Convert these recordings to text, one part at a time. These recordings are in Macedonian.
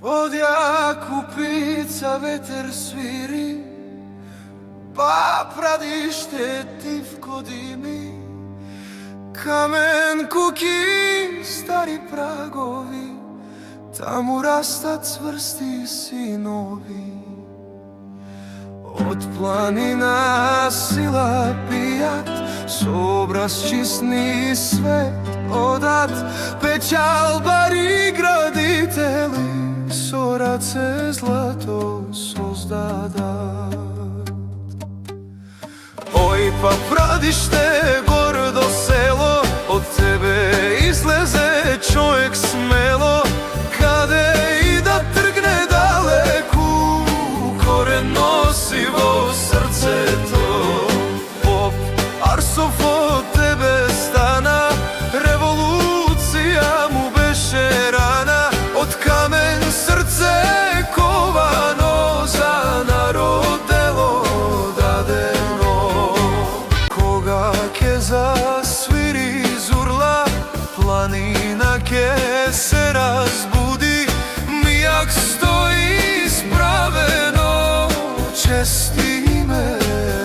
Одја купица ветер свири, па прадиште тивко дими. Камен куки, стари прагови, таму растат цврсти синови. Од планина сила пијат, со образ чистни свет одат. Печалбари градители, со раце злато создадат. Ој па прадиште гордо село, од тебе излезе човек смело. Каде и да тргне далеку, корен носи во срцето. Поп Арсов од тебе стана, револуција му беше рана. Од камен срце ковано, за народ дело дадено. Кога ке засвири зурла, планина ке се разбуди. Мијак стои справено, чести име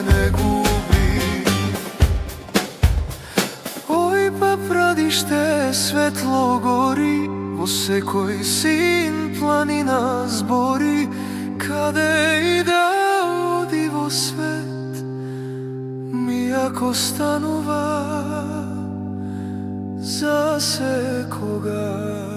не губи. Ој па прадиште светло гори, во секој син планина збори. Каде и да оди во свет, мијак останува за секога.